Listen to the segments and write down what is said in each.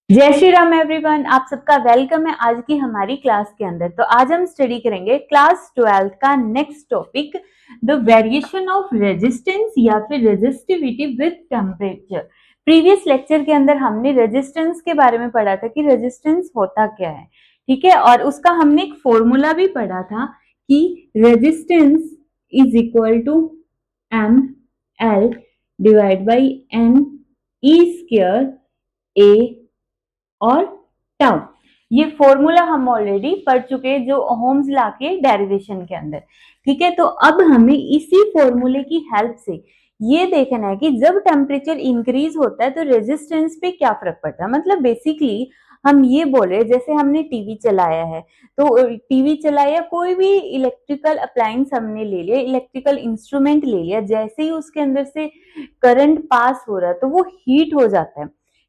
जय श्री राम एवरीवन, आप सबका वेलकम है आज की हमारी क्लास के अंदर। तो आज हम स्टडी करेंगे क्लास 12th का next topic, the variation of resistance या फिर resistivity with temperature. Previous lecture के अंदर हमने रेजिस्टेंस के बारे में पढ़ा था कि रेजिस्टेंस होता क्या है, ठीक है, और उसका हमने एक फॉर्मूला भी पढ़ा था कि resistance is equal to M L divide by N E square A और टाउ। ये फॉर्मूला हम ऑलरेडी पढ़ चुके हैं जो ओहम्स लॉ के डेरिवेशन के अंदर, ठीक है। तो अब हमें इसी फॉर्मूले की हेल्प से ये देखना है कि जब टेम्परेचर इंक्रीज होता है तो रेजिस्टेंस पे क्या फर्क पड़ता है। मतलब बेसिकली हम ये बोल रहे हैं, जैसे हमने टीवी चलाया है, तो टीवी चलाया, कोई भी इलेक्ट्रिकल अप्लायंस हमने ले लिया, इलेक्ट्रिकल इंस्ट्रूमेंट ले लिया, जैसे ही उसके अंदर से करंट पास हो रहा है तो वो हीट हो जाता है,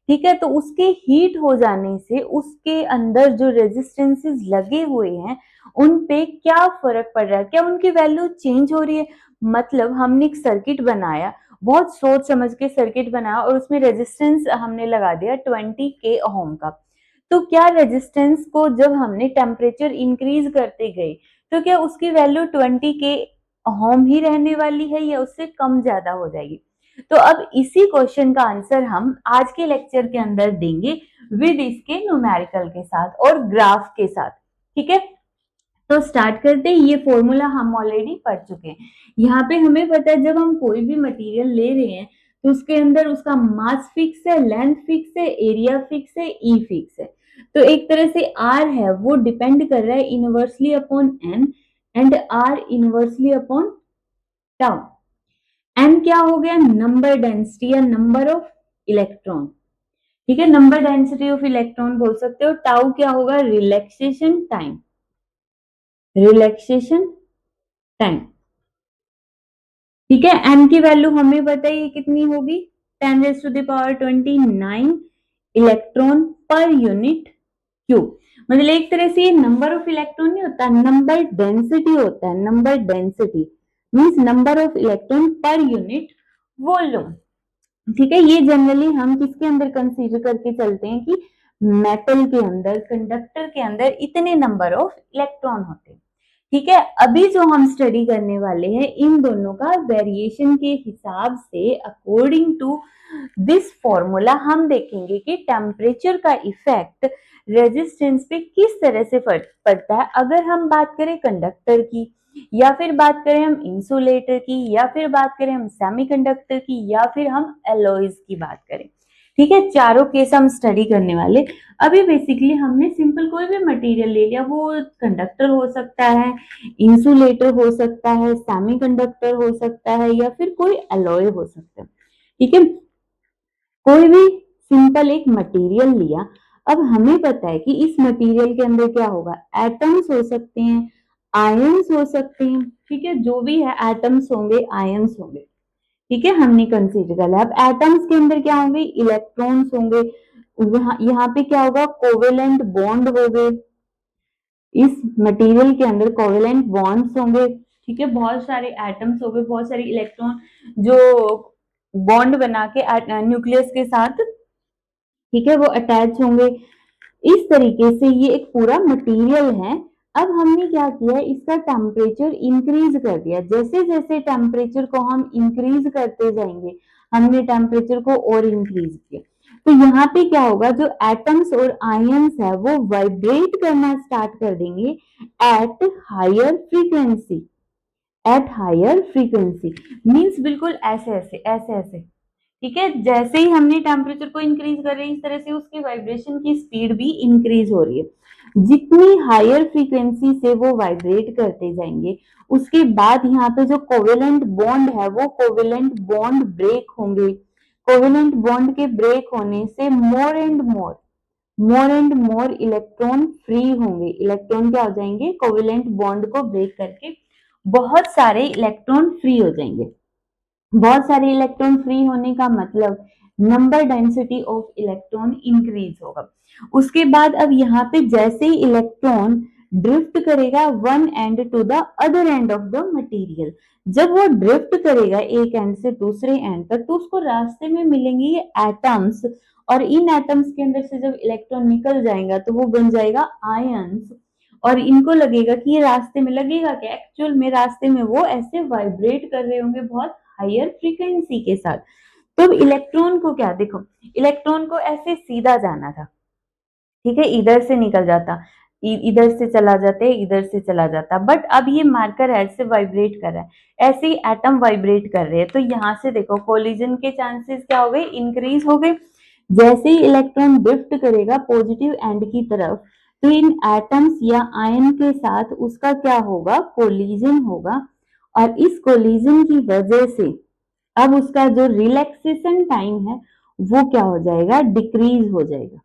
ठीक है। तो उसके हीट हो जाने से उसके अंदर जो रेजिस्टेंसेस लगे हुए हैं उन पे क्या फर्क पड़ रहा है, क्या उनकी वैल्यू चेंज हो रही है। मतलब हमने एक सर्किट बनाया, बहुत सोच समझ के सर्किट बनाया और उसमें रेजिस्टेंस हमने लगा दिया 20 ओम का। तो क्या रेजिस्टेंस को जब हमने टेम्परेचर इंक्रीज करते गए तो क्या उसकी वैल्यू 20 ओम ही रहने वाली है या उससे कम ज्यादा हो जाएगी। तो अब इसी क्वेश्चन का आंसर हम आज के लेक्चर के अंदर देंगे विद इसके न्यूमेरिकल के साथ और ग्राफ के साथ, ठीक है। तो स्टार्ट करते हैं। ये फॉर्मूला हम ऑलरेडी पढ़ चुके हैं। यहाँ पे हमें पता है जब हम कोई भी मटेरियल ले रहे हैं तो उसके अंदर उसका मास फिक्स है, लेंथ फिक्स है, एरिया फिक्स है, ई फिक्स है। तो एक तरह से आर है वो डिपेंड कर रहा है inversely upon N and R inversely upon tau. N क्या हो गया, नंबर डेंसिटी या नंबर ऑफ इलेक्ट्रॉन, ठीक है, नंबर डेंसिटी ऑफ इलेक्ट्रॉन बोल सकते हो। टाउ क्या होगा, रिलैक्सेशन टाइम, रिलैक्सेशन टाइम, ठीक है। एन की वैल्यू हमें बताइए कितनी होगी, 10⁻29 इलेक्ट्रॉन पर यूनिट क्यूब। मतलब एक तरह से ये नंबर ऑफ इलेक्ट्रॉन नहीं होता, नंबर डेंसिटी होता है। Number density means number of electron per unit volume, ठीक है। ये जनरली हम किसके अंदर कंसीडर करके चलते हैं कि मेटल के अंदर, कंडक्टर के अंदर इतने नंबर ऑफ इलेक्ट्रॉन होते हैं, ठीक है। अभी जो हम स्टडी करने वाले हैं इन दोनों का वेरिएशन के हिसाब से अकॉर्डिंग टू दिस फॉर्मूला हम देखेंगे कि टेम्परेचर का इफेक्ट रेजिस्टेंस पे किस तरह से पड़ता है। अगर हम बात करें कंडक्टर की, या फिर बात करें हम इंसुलेटर की, या फिर बात करें हम सेमीकंडक्टर की, या फिर हम एलॉयज की बात करें, ठीक है। चारों केस हम स्टडी करने वाले। अभी बेसिकली हमने सिंपल कोई भी मटेरियल ले लिया, वो कंडक्टर हो सकता है, इंसुलेटर हो सकता है, सेमीकंडक्टर हो सकता है, या फिर कोई एलॉय हो सकता है, ठीक है। कोई भी सिंपल एक मटेरियल लिया। अब हमें पता है कि इस मटेरियल के अंदर क्या होगा, एटम्स हो सकते हैं, आयंस हो सकते हैं, ठीक है। जो भी है एटम्स होंगे, आयंस होंगे, ठीक है, हमने कंसीडर कर लिया। अब एटम्स के अंदर क्या होंगे, इलेक्ट्रॉन्स होंगे। यहाँ पे क्या होगा, कोवेलेंट बॉन्ड हो गए, इस मटेरियल के अंदर कोवेलेंट बॉन्ड्स होंगे, ठीक है। बहुत सारे एटम्स हो गए, बहुत सारे इलेक्ट्रॉन जो बॉन्ड बना के न्यूक्लियस के साथ, ठीक है, वो अटैच होंगे। इस तरीके से ये एक पूरा मटेरियल है। अब हमने क्या किया, इसका टेम्परेचर इंक्रीज कर दिया। जैसे जैसे टेम्परेचर को हम इंक्रीज करते जाएंगे, हमने टेम्परेचर को और इंक्रीज किया, तो यहाँ पे क्या होगा, जो एटम्स और आयंस है वो वाइब्रेट करना स्टार्ट कर देंगे at higher frequency. At higher frequency means बिल्कुल ऐसे ऐसे ऐसे ऐसे, ठीक है। जैसे ही हमने टेम्परेचर को इंक्रीज कर रहे हैं इस तरह से उसकी वाइब्रेशन की स्पीड भी इंक्रीज हो रही है। जितनी हायर फ्रीक्वेंसी से वो वाइब्रेट करते जाएंगे उसके बाद यहाँ पे जो कोवेलेंट बॉन्ड है वो कोवेलेंट बॉन्ड ब्रेक होंगे। कोवेलेंट बॉन्ड के ब्रेक होने से more and more electron free होंगे। इलेक्ट्रॉन क्या हो जाएंगे, कोवेलेंट बॉन्ड को ब्रेक करके बहुत सारे इलेक्ट्रॉन फ्री हो जाएंगे। बहुत सारे इलेक्ट्रॉन फ्री होने का मतलब number density of electron increase होगा। उसके बाद अब यहाँ पे जैसे ही इलेक्ट्रॉन ड्रिफ्ट करेगा one end to the other end of the material. जब वो ड्रिफ्ट करेगा एक एंड से दूसरे एंड तक, तो उसको रास्ते में मिलेंगे ये एटम्स, और इन एटम्स के अंदर से जब इलेक्ट्रॉन निकल जाएगा तो वो बन जाएगा आयंस। और इनको लगेगा कि ये रास्ते में, लगेगा कि एक्चुअल में रास्ते में वो ऐसे वाइब्रेट कर रहे होंगे बहुत हायर फ्रीक्वेंसी के साथ। तो इलेक्ट्रॉन को क्या, देखो इलेक्ट्रॉन को ऐसे सीधा जाना था, ठीक है, इधर से निकल जाता, इधर से चला जाते, इधर से चला जाता, बट अब ये मार्कर ऐसे वाइब्रेट कर रहा है, ऐसे ही एटम वाइब्रेट कर रहे हैं, तो यहाँ से देखो कोलिजन के चांसेस क्या हो गए, इंक्रीज हो गए। जैसे ही इलेक्ट्रॉन ड्रिफ्ट करेगा पॉजिटिव एंड की तरफ, तो इन एटम्स या आयन के साथ उसका क्या होगा, कोलिजन होगा, और इस कोलिजन की वजह से अब उसका जो रिलैक्सेशन टाइम है वो क्या हो जाएगा, डिक्रीज हो जाएगा।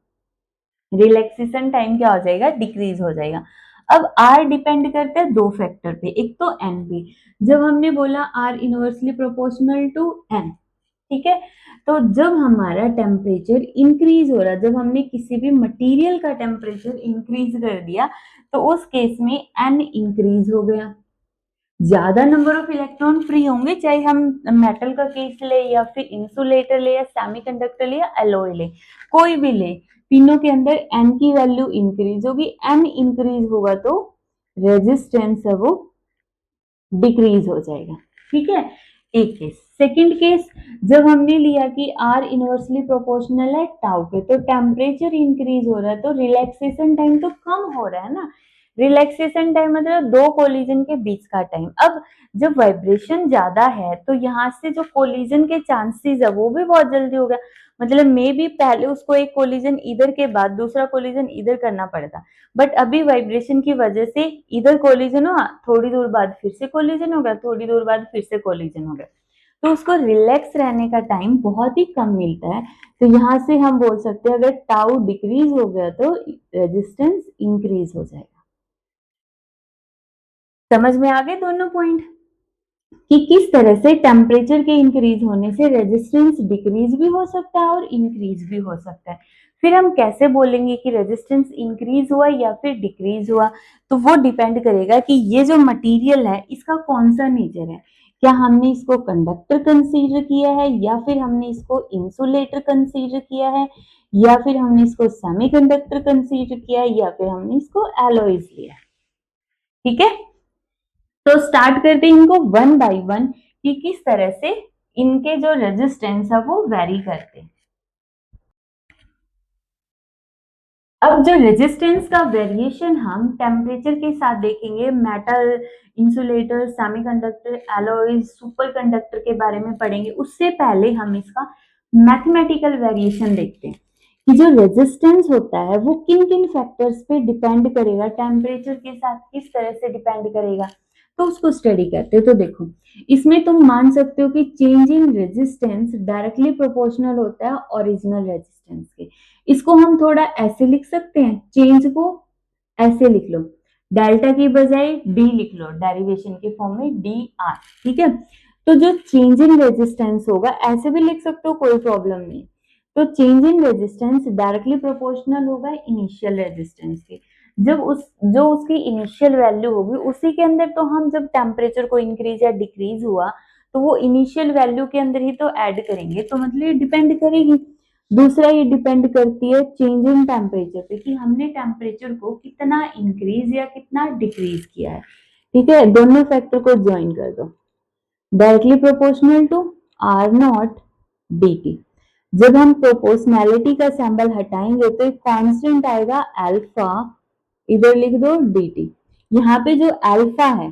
रिलैक्सेशन टाइम क्या हो जाएगा, डिक्रीज हो जाएगा। अब आर डिपेंड करता है दो फैक्टर पे, एक तो एन पे। जब हमने बोला R inversely proportional to N, ठीक है, तो जब हमारा टेम्परेचर इंक्रीज हो रहा, जब हमने किसी भी मटेरियल का टेम्परेचर इंक्रीज कर दिया, तो उस केस में एन इंक्रीज हो गया, ज्यादा नंबर ऑफ इलेक्ट्रॉन फ्री होंगे, चाहे हम मेटल का केस ले या फिर इंसुलेटर ले या सेमीकंडक्टर ले या एलॉय ले, कोई भी ले, तीनों के अंदर एन की वैल्यू इंक्रीज होगी। एन इंक्रीज होगा तो रेजिस्टेंस है वो डिक्रीज हो जाएगा, ठीक है, एक केस। सेकंड केस, जब हमने लिया कि आर इनवर्सली प्रोपोर्शनल है टाउ पे, तो टेम्परेचर इंक्रीज हो रहा है तो रिलैक्सेशन टाइम तो कम हो रहा है ना। रिलैक्सेशन टाइम मतलब दो कोलिजन के बीच का टाइम। अब जब वाइब्रेशन ज्यादा है तो यहाँ से जो कोलिजन के चांसेस है वो भी बहुत जल्दी हो गया, मतलब मे भी पहले उसको एक कोलिजन इधर के बाद दूसरा कोलिजन इधर करना पड़ता, बट अभी वाइब्रेशन की वजह से इधर कोलिजन हुआ, थोड़ी दूर बाद फिर से कोलिजन हो गया, थोड़ी दूर बाद फिर से कोलिजन हो गया, तो उसको रिलैक्स रहने का टाइम बहुत ही कम मिलता है। तो यहाँ से हम बोल सकते हैं अगर टाउ डिक्रीज हो गया तो रेजिस्टेंस इंक्रीज हो जाएगा। समझ में आ गए दोनों पॉइंट कि किस तरह से टेम्परेचर के इंक्रीज होने से रेजिस्टेंस डिक्रीज भी हो सकता है और इंक्रीज भी हो सकता है। फिर हम कैसे बोलेंगे कि रेजिस्टेंस इंक्रीज हुआ या फिर डिक्रीज हुआ, तो वो डिपेंड करेगा कि ये जो मटेरियल है इसका कौन सा नेचर है, क्या हमने इसको कंडक्टर कंसीडर किया है, या फिर हमने इसको इंसुलेटर कंसीडर किया है, या फिर हमने इसको सेमीकंडक्टर कंसीडर किया है, या फिर हमने इसको एलॉयज लिया है, ठीक है। तो स्टार्ट करते हैं इनको वन बाय वन कि किस तरह से इनके जो रेजिस्टेंस है वो वेरी करते हैं। अब जो रेजिस्टेंस का वेरिएशन हम टेम्परेचर के साथ देखेंगे, metal, insulator, semiconductor, alloys, super conductor के बारे में पढ़ेंगे, उससे पहले हम इसका मैथमेटिकल वेरिएशन देखते हैं कि जो रेजिस्टेंस होता है वो किन किन फैक्टर्स पे डिपेंड करेगा, टेम्परेचर के साथ किस तरह से डिपेंड करेगा, तो उसको स्टडी करते हैं। तो देखो इसमें तुम मान सकते हो कि change in resistance directly proportional होता है ओरिजिनल रेजिस्टेंस के। इसको हम थोड़ा ऐसे लिख सकते हैं, चेंज को ऐसे लिख लो, डेल्टा की बजाय डी लिख लो, डेरिवेशन के फॉर्म में डी आर, ठीक है। तो जो चेंज इन रेजिस्टेंस होगा ऐसे भी लिख सकते हो, कोई प्रॉब्लम नहीं। तो change in resistance directly proportional होगा इनिशियल रेजिस्टेंस के। जब जो उसकी इनिशियल वैल्यू होगी उसी के अंदर, तो हम जब टेम्परेचर को इंक्रीज या डिक्रीज हुआ तो वो इनिशियल वैल्यू के अंदर ही तो ऐड करेंगे, तो मतलब ये डिपेंड करेगी। दूसरा ये डिपेंड करती है चेंज इन टेम्परेचर पे कि हमने टेम्परेचर को कितना इंक्रीज या कितना डिक्रीज किया है, ठीक है। दोनों फैक्टर को ज्वाइन कर दो, directly proportional to R naught D T. जब हम प्रोपोर्शनैलिटी का सिंबल हटाएंगे तो एक कांस्टेंट आएगा अल्फा, इधर लिख दो डी टी। यहाँ पे जो अल्फा है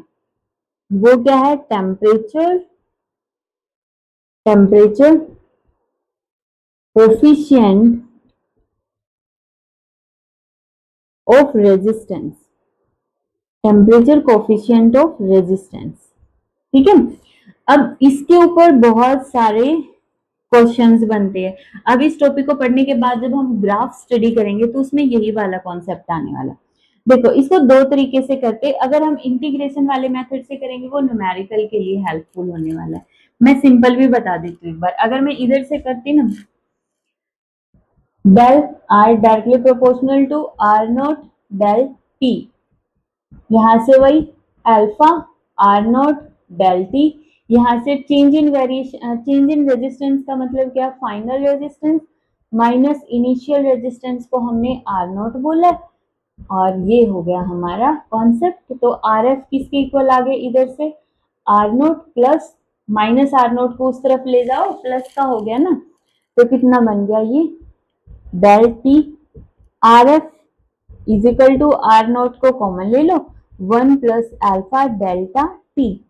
वो क्या है, temperature, temperature coefficient of resistance, temperature coefficient of resistance, ठीक है। अब इसके ऊपर बहुत सारे क्वेश्चंस बनते हैं। अब इस टॉपिक को पढ़ने के बाद जब हम ग्राफ स्टडी करेंगे तो उसमें यही वाला कॉन्सेप्ट आने वाला। देखो इसको दो तरीके से करके, अगर हम इंटीग्रेशन वाले मेथड से करेंगे वो न्यूमेरिकल के लिए हेल्पफुल होने वाला है। मैं सिंपल भी बता देती हूँ एक बार, अगर मैं इधर से करती ना, del r directly proportional to r naught del p, यहाँ से वही alpha R naught del T, यहाँ से change in variation, change in resistance का मतलब क्या, final resistance minus initial resistance को हमने आर नॉट बोला, और ये हो गया हमारा कॉन्सेप्ट। तो आर एफ किसके इक्वल आ गए, इधर से R naught plus minus R naught को उस तरफ ले जाओ, प्लस का हो गया ना, तो कितना बन गया ये del T R F is equal to R naught को कॉमन ले लो, 1 + अल्फा डेल्टा टी।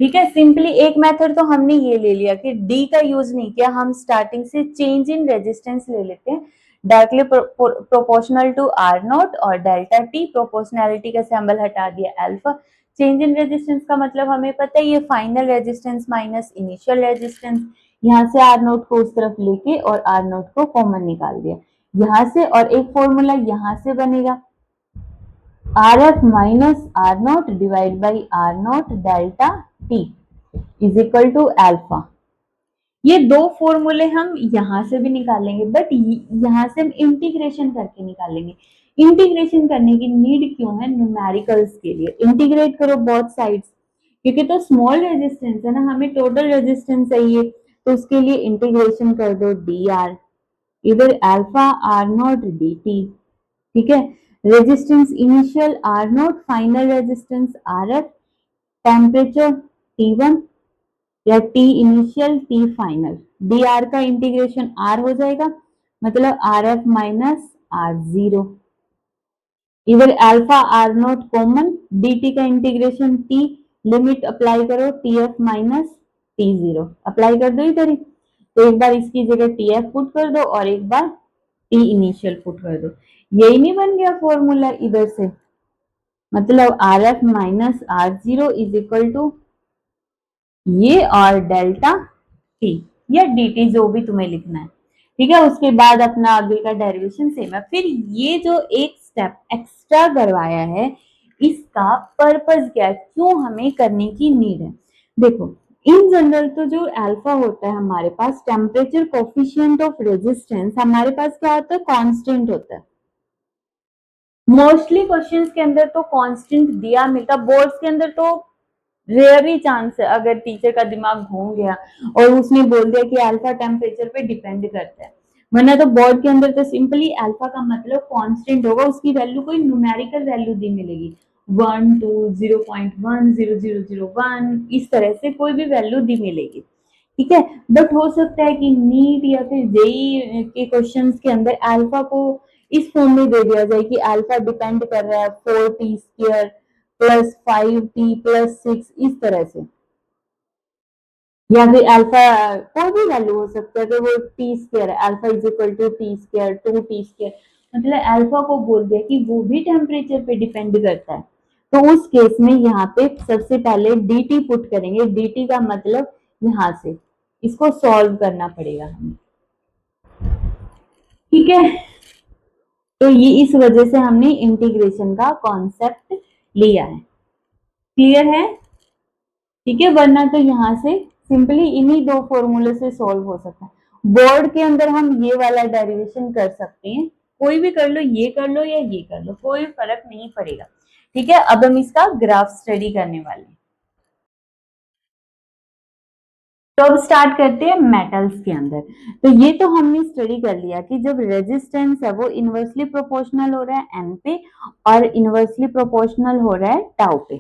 ठीक है, सिंपली एक मेथड तो हमने ये ले लिया कि डी का यूज नहीं किया, हम स्टार्टिंग से चेंज इन रेजिस्टेंस ले लेते हैं, directly proportional to R naught, और डेल्टा टी प्रोपोर्शनैलिटी का सिंबल हटा दिया अल्फा। चेंज इन रेजिस्टेंस का मतलब हमें पता है, ये final resistance minus initial resistance, यहाँ से आर नोट को उस तरफ लेके और आर नोट को कॉमन निकाल दिया यहाँ से, और एक फॉर्मूला यहाँ से बनेगा R F minus R naught divide by R naught delta T is equal to alpha. ये दो फॉर्मूले हम यहां से भी निकालेंगे, बट यहां से हम इंटीग्रेशन करके निकालेंगे। इंटीग्रेशन करने की नीड क्यों है, न्यूमेरिकल्स के लिए इंटीग्रेट करो बोथ साइड्स, क्योंकि तो स्मॉल रेजिस्टेंस है ना, हमें टोटल रेजिस्टेंस चाहिए, तो उसके लिए इंटीग्रेशन कर दो डी आर, इधर alpha R naught D T. ठीक है, resistance initial R naught, final resistance R F, temperature T1 या T initial T final, D R का इंटीग्रेशन R हो जाएगा, मतलब R F minus R zero, इधर alpha R naught common, D T का integration T, limit apply करो T F minus T zero, apply कर दो इधर ही, तो एक बार इसकी जगह टी एफ पुट कर दो और एक बार टी इनिशियल पुट कर दो, यही नहीं बन गया फॉर्मूला इधर से, मतलब R F minus R zero is equal to ये और डेल्टा टी या डी टी, जो भी तुम्हें लिखना है। ठीक है, उसके बाद अपना आगे का डेरिवेशन सेम है। फिर ये जो एक स्टेप एक्स्ट्रा करवाया है, इसका पर्पस क्या है, क्यों हमें करने की नीड है। देखो, इन जनरल तो जो अल्फा होता है हमारे पास, टेम्परेचर कोफिशिएंट ऑफ रेजिस्टेंस हमारे पास क्या होता है, कांस्टेंट होता है। मोस्टली क्वेश्चंस के अंदर तो कांस्टेंट दिया मिलता, बोर्ड्स के अंदर तो रेयर ही चांस है, अगर टीचर का दिमाग घूम गया और उसने बोल दिया कि अल्फा टेम्परेचर पे डिपेंड करता है, वरना तो बोर्ड के अंदर तो सिंपली अल्फा का मतलब कांस्टेंट होगा, उसकी वैल्यू कोई न्यूमेरिकल वैल्यू दी मिलेगी, 1 2 0.1 0001 इस तरह से कोई भी वैल्यू दी मिलेगी। ठीक है, बट हो सकता है कि नीट या फिर जेई के क्वेश्चंस के अंदर अल्फा को इस फॉर्म में दे दिया जाए कि अल्फा डिपेंड कर रहा है 4t² प्लस 5t प्लस 6 इस तरह से, या फिर अल्फा कोई भी वैल्यू हो सकता है, तो वो t² है, alpha is equal to t², 2t², मतलब अल्फा को बोल दिया कि वो भी टेम्परेचर पे डिपेंड करता है, तो उस केस में यहाँ पे सबसे पहले dt पुट करेंगे, dt का मतलब यहाँ से इसको सॉल्व करना पड़ेगा हमें। ठीक है, तो ये इस वजह से हमने इंटीग्रेशन का कॉन्सेप्ट लिया है, क्लियर है। ठीक है, वरना तो यहाँ से सिंपली इन्हीं दो फॉर्मूले से सॉल्व हो सकता है। बोर्ड के अंदर हम ये वाला डेरिवेशन कर सकते हैं, कोई भी कर लो, ये कर लो या ये कर लो, कोई फर्क नहीं पड़ेगा। ठीक है, अब हम इसका ग्राफ स्टडी करने वाले हैं। तो अब स्टार्ट करते हैं मेटल्स के अंदर। तो ये तो हमने स्टडी कर लिया कि जब रेजिस्टेंस है वो इनवर्सली प्रोपोर्शनल हो रहा है एन पे और इनवर्सली प्रोपोर्शनल हो रहा है टाउ पे।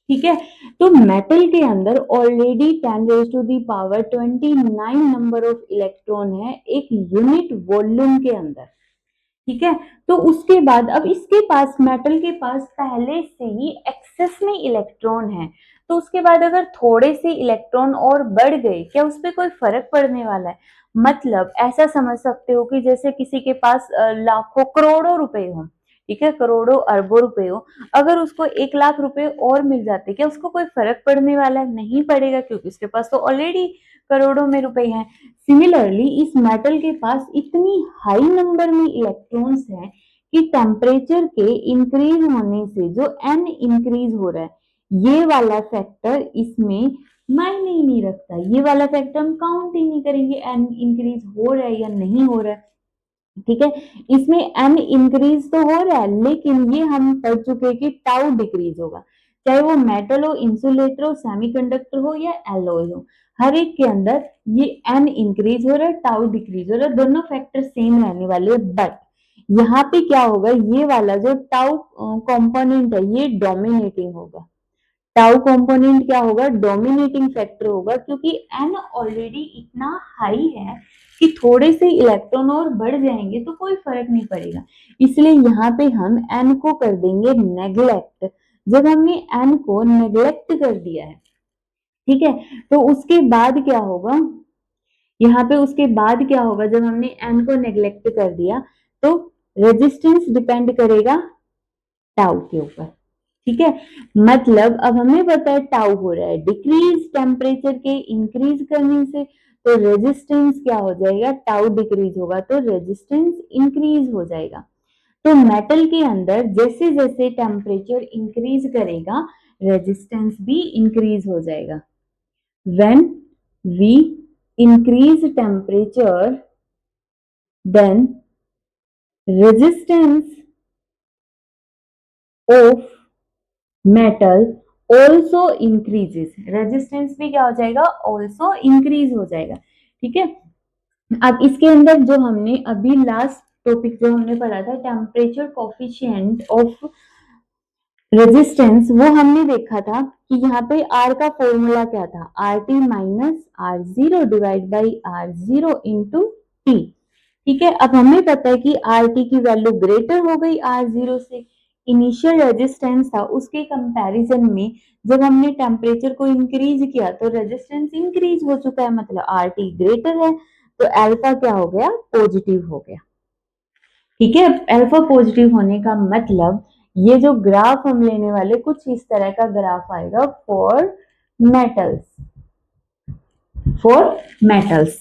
ठीक है, तो मेटल के अंदर ऑलरेडी 10⁻29 नंबर ऑफ इलेक्ट्रॉन है एक यूनिट वॉल्यूम के अंदर। ठीक है, तो उसके बाद अब इसके पास, मेटल के पास पहले से ही एक्सेस में इलेक्ट्रॉन है, तो उसके बाद अगर थोड़े से इलेक्ट्रॉन और बढ़ गए, क्या उस पर कोई फर्क पड़ने वाला है। मतलब ऐसा समझ सकते हो कि जैसे किसी के पास लाखों करोड़ों रुपए हो, ठीक है, करोड़ों अरबों रुपए हो, अगर उसको 1 लाख रुपए और मिल जाते, क्या उसको कोई फर्क पड़ने वाला है, नहीं पड़ेगा, क्योंकि उसके पास तो ऑलरेडी करोड़ों में रुपए हैं। सिमिलरली इस मेटल के पास इतनी हाई नंबर में इलेक्ट्रॉन्स हैं कि टेम्परेचर के इंक्रीज होने से जो एन इंक्रीज हो रहा है, ये वाला फैक्टर इसमें मायने ही नहीं रखता, ये वाला फैक्टर हम काउंट ही नहीं करेंगे एन इंक्रीज हो रहा है या नहीं हो रहा है। ठीक है। इसमें एन इंक्रीज तो हो रहा है, लेकिन ये हम पढ़ चुके हैं कि टाउ डिक्रीज होगा, चाहे वो मेटल हो, इंसुलेटर हो, सेमीकंडक्टर हो या एलॉय हो, हर एक के अंदर ये एन इंक्रीज हो रहा है, टाउ डिक्रीज हो रहा है, दोनों फैक्टर सेम रहने वाले हैं। बट यहाँ पे क्या होगा, ये वाला जो टाउ कंपोनेंट है ये डोमिनेटिंग होगा। टाउ कंपोनेंट क्या होगा, डोमिनेटिंग फैक्टर होगा, क्योंकि एन ऑलरेडी इतना हाई है कि थोड़े से इलेक्ट्रॉन और बढ़ जाएंगे तो कोई फर्क नहीं पड़ेगा, इसलिए यहाँ पे हम एन को कर देंगे नेग्लेक्ट। जब हमने एन को नेग्लेक्ट कर दिया है, ठीक है, तो उसके बाद क्या होगा, यहाँ पे उसके बाद क्या होगा, जब हमने एन को नेग्लेक्ट कर दिया तो रेजिस्टेंस डिपेंड करेगा टाउ के ऊपर। ठीक है, मतलब अब हमें पता है टाउ हो रहा है डिक्रीज टेम्परेचर के इंक्रीज करने से, तो रेजिस्टेंस क्या हो जाएगा, टाउ डिक्रीज होगा तो रेजिस्टेंस इंक्रीज हो जाएगा। तो मेटल के अंदर जैसे जैसे टेम्परेचर इंक्रीज करेगा रेजिस्टेंस भी इंक्रीज हो जाएगा। When we increase temperature then resistance of metal also increases, resistance भी क्या हो जाएगा, ऑल्सो इंक्रीज हो जाएगा। ठीक है, अब इसके अंदर जो हमने अभी लास्ट टॉपिक जो हमने पढ़ा था टेम्परेचर कोफिशिएंट ऑफ रेजिस्टेंस, वो हमने देखा था कि यहाँ पे आर का फॉर्मूला क्या था, R T minus R zero divide by R zero into T. ठीक है, अब हमें पता है कि आर टी की वैल्यू ग्रेटर हो गई आर जीरो से, इनिशियल रेजिस्टेंस था उसके कंपैरिजन में जब हमने टेम्परेचर को इंक्रीज किया तो रेजिस्टेंस इंक्रीज हो चुका है, मतलब आर टी ग्रेटर है, तो अल्फा क्या हो गया, पॉजिटिव हो गया। ठीक है, अल्फा पॉजिटिव होने का मतलब ये जो ग्राफ हम लेने वाले कुछ इस तरह का ग्राफ आएगा फॉर मेटल्स, फॉर मेटल्स।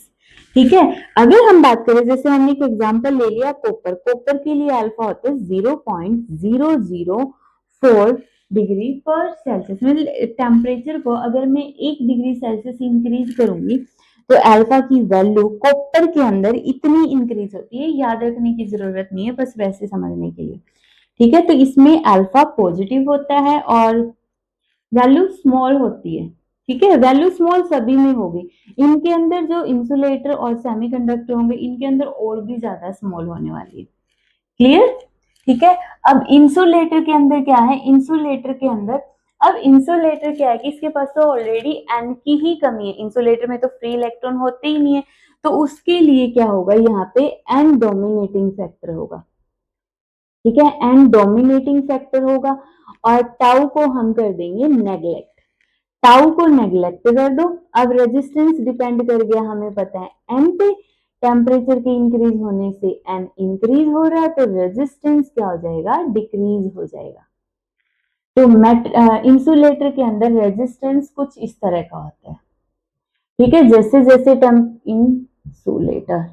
ठीक है, अगर हम बात करें जैसे हमने एक एग्जांपल ले लिया कॉपर, कॉपर के लिए अल्फा होता है 0.004 डिग्री पर सेल्सियस, मतलब टेम्परेचर को अगर मैं 1 डिग्री सेल्सियस इंक्रीज करूंगी तो अल्फा की वैल्यू कॉपर के अंदर इतनी इंक्रीज होती है, याद रखने की जरूरत नहीं है, बस वैसे समझने के लिए। ठीक है, तो इसमें अल्फा पॉजिटिव होता है और वैल्यू स्मॉल होती है। ठीक है, वैल्यू स्मॉल सभी में होगी, इनके अंदर जो इंसुलेटर और सेमीकंडक्टर होंगे इनके अंदर और भी ज्यादा स्मॉल होने वाली है। क्लियर? ठीक है, अब इंसुलेटर के अंदर क्या है, इंसुलेटर के अंदर अब इंसुलेटर क्या है कि इसके पास तो ऑलरेडी एन की ही कमी है, इंसुलेटर में तो फ्री इलेक्ट्रॉन होते ही नहीं है, तो उसके लिए क्या होगा, यहाँ पे एन डोमिनेटिंग फैक्टर होगा। ठीक है, एन डोमिनेटिंग फैक्टर होगा और टाउ को हम कर देंगे नेग्लेक्ट, टाउ को नेग्लेक्ट कर दो। अब रेजिस्टेंस डिपेंड कर गया, हमें पता है एन पे, टेम्परेचर के इंक्रीज होने से एन इंक्रीज हो रहा है तो रेजिस्टेंस क्या हो जाएगा, डिक्रीज हो जाएगा। तो इंसुलेटर के अंदर रेजिस्टेंस कुछ इस तरह का होता है। ठीक है, जैसे जैसे इंसुलेटर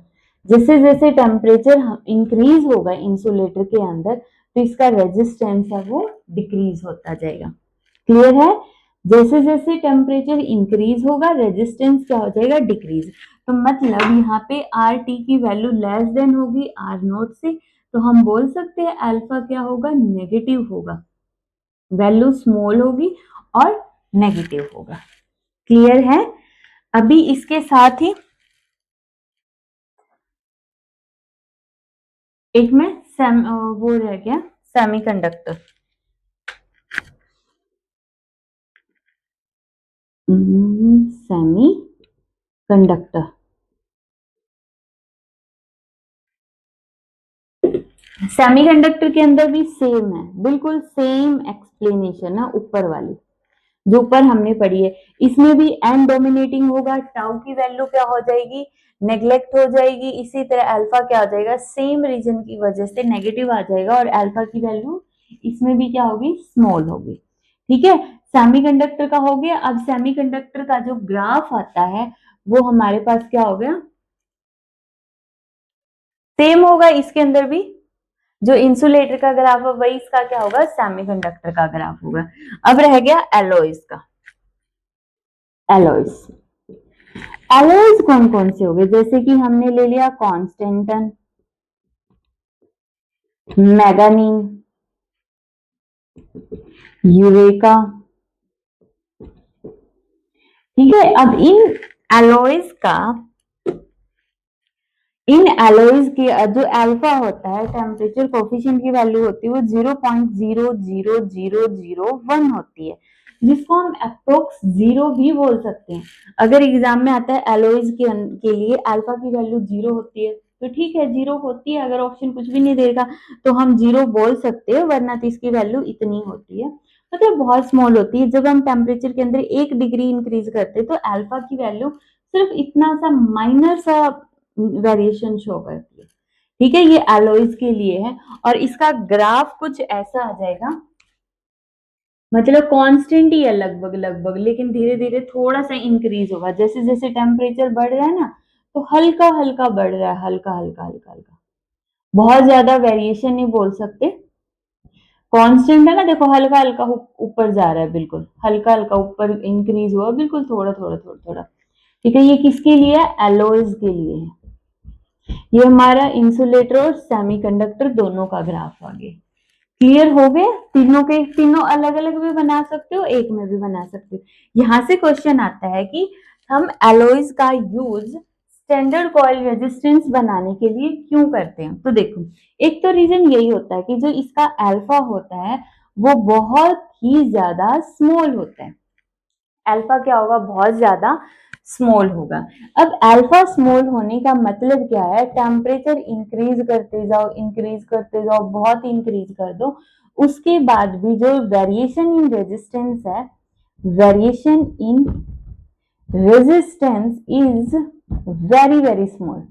जैसे जैसे टेम्परेचर इंक्रीज होगा इंसुलेटर के अंदर तो इसका रेजिस्टेंस है वो डिक्रीज होता जाएगा। क्लियर है? जैसे जैसे टेम्परेचर इंक्रीज होगा रेजिस्टेंस क्या हो जाएगा, डिक्रीज। तो मतलब यहाँ पे आर टी की वैल्यू लेस देन होगी आर नोट से, तो हम बोल सकते हैं अल्फा क्या होगा, नेगेटिव होगा, वैल्यू स्मॉल होगी और नेगेटिव होगा। क्लियर है? अभी इसके साथ ही एक में वो रह गया सेमीकंडक्टर। सेमी कंडक्टर, सेमीकंडक्टर के अंदर भी सेम है, बिल्कुल सेम एक्सप्लेनेशन है ऊपर वाली जो ऊपर हमने पढ़ी है, इसमें भी एन डोमिनेटिंग होगा, टाउ की वैल्यू क्या हो जाएगी, नेग्लेक्ट हो जाएगी, इसी तरह अल्फा क्या हो जाएगा, सेम रीजन की वजह से नेगेटिव आ जाएगा और अल्फा की वैल्यू इसमें भी क्या होगी, स्मॉल होगी। ठीक है, सेमीकंडक्टर का हो गया। अब सेमीकंडक्टर का जो ग्राफ आता है वो हमारे पास क्या हो गया, सेम होगा इसके अंदर भी, जो इंसुलेटर का ग्राफ है वही इसका क्या होगा, सेमीकंडक्टर का ग्राफ होगा। अब रह गया एलॉयज का, एलॉयज, एलॉयज कौन कौन से हो गए, जैसे कि हमने ले लिया कॉन्स्टेंटन, मैंगानीन, यूरेका। ठीक है, अब इन एलॉयज की जो अल्फा होता है, टेम्परेचर कोफिशिएंट की वैल्यू होती है वो 0.00001 होती है, जिसको हम अप्रोक्स 0 भी बोल सकते हैं। अगर एग्जाम में आता है एलॉयज के लिए अल्फा की वैल्यू 0 होती है तो ठीक है 0 होती है, अगर ऑप्शन कुछ भी नहीं देगा तो हम 0 बोल सकते हैं, वरना तो इसकी वैल्यू इतनी होती है, मतलब बहुत स्मॉल होती है। जब हम टेम्परेचर के अंदर 1 डिग्री इंक्रीज करते हैं तो अल्फा की वैल्यू सिर्फ इतना सा माइनर सा वेरिएशन शो करती है। ठीक है, ये एलॉयज के लिए है और इसका ग्राफ कुछ ऐसा आ जाएगा, मतलब कांस्टेंट ही है लगभग लगभग, लेकिन धीरे धीरे थोड़ा सा इंक्रीज होगा, जैसे जैसे टेम्परेचर बढ़ रहा है ना तो हल्का हल्का बढ़ रहा है, हल्का हल्का हल्का हल्का, बहुत ज्यादा वेरिएशन नहीं बोल सकते। कांस्टेंट है ना, देखो हल्का हल्का ऊपर जा रहा है, बिल्कुल हल्का हल्का ऊपर इंक्रीज हुआ, बिल्कुल थोड़ा थोड़ा थोड़ा थोड़ा। ठीक है, ये किसके लिए है? एलॉयज के लिए है। ये हमारा इंसुलेटर और सेमीकंडक्टर दोनों का ग्राफ आ गया। क्लियर हो गए? तीनों के तीनों अलग अलग भी बना सकते हो, एक में भी बना सकते हो। यहां से क्वेश्चन आता है कि हम एलॉयज का यूज स्टैंडर्ड कॉइल रेजिस्टेंस बनाने के लिए क्यों करते हैं? तो देखो, एक तो रीजन यही होता है कि जो इसका अल्फा होता है वो बहुत ही ज्यादा स्मॉल होता है। अल्फा क्या होगा? बहुत ज्यादा स्मॉल होगा। अब अल्फा स्मॉल होने का मतलब क्या है? टेम्परेचर इंक्रीज करते जाओ, इंक्रीज करते जाओ, बहुत इंक्रीज कर दो, उसके बाद भी जो वेरिएशन इन रेजिस्टेंस है, variation in resistance is very very small,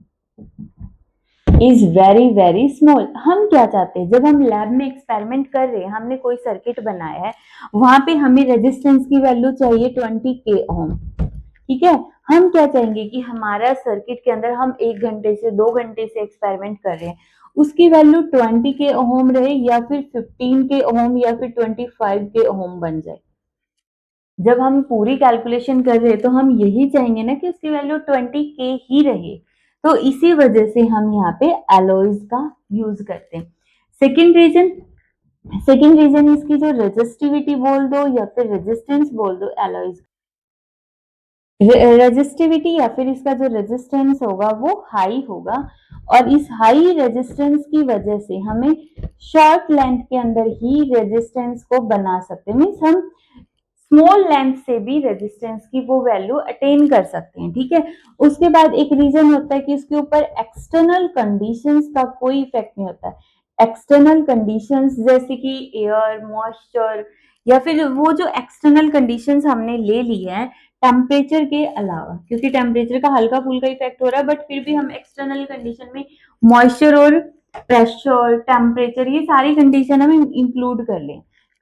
is very very small. हम क्या चाहते हैं? जब हम लैब में एक्सपेरिमेंट कर रहे हैं, हमने कोई सर्किट बनाया है, वहां पे हमें रेजिस्टेंस की वैल्यू चाहिए 20 ओम। ठीक है, हम क्या चाहेंगे कि हमारा सर्किट के अंदर हम 1 घंटे से 2 घंटे से एक्सपेरिमेंट कर रहे हैं, उसकी वैल्यू 20 ओम रहे या फिर 15 ओम या फिर 25 ओम बन जाए। जब हम पूरी कैलकुलेशन कर रहे हैं तो हम यही चाहेंगे ना कि उसकी वैल्यू 20 ही रहे। तो इसी वजह से हम यहाँ पे एलॉयज का यूज करते हैं। सेकेंड रीजन इसकी जो रेजिस्टिविटी बोल दो या फिर रेजिस्टेंस बोल दो एलॉयज, रेजिस्टिविटी या फिर इसका जो रेजिस्टेंस होगा वो हाई होगा, और इस हाई रेजिस्टेंस की वजह से हमें शॉर्ट लेंथ के अंदर ही रेजिस्टेंस को बना सकते हैं, मीन्स हम स्मॉल लेंथ से भी रेजिस्टेंस की वो वैल्यू अटेन कर सकते हैं। ठीक है, उसके बाद एक रीजन होता है कि उसके ऊपर एक्सटर्नल कंडीशंस का कोई इफेक्ट नहीं होता है। एक्सटर्नल कंडीशंस जैसे कि एयर, मॉइस्चर, या फिर वो जो एक्सटर्नल कंडीशंस हमने ले ली है टेम्परेचर के अलावा, क्योंकि टेम्परेचर का हल्का फुल्का इफेक्ट हो रहा है, बट फिर भी हम एक्सटर्नल कंडीशन में मॉइस्चर और प्रेशर, टेम्परेचर, ये सारी कंडीशन हम इंक्लूड कर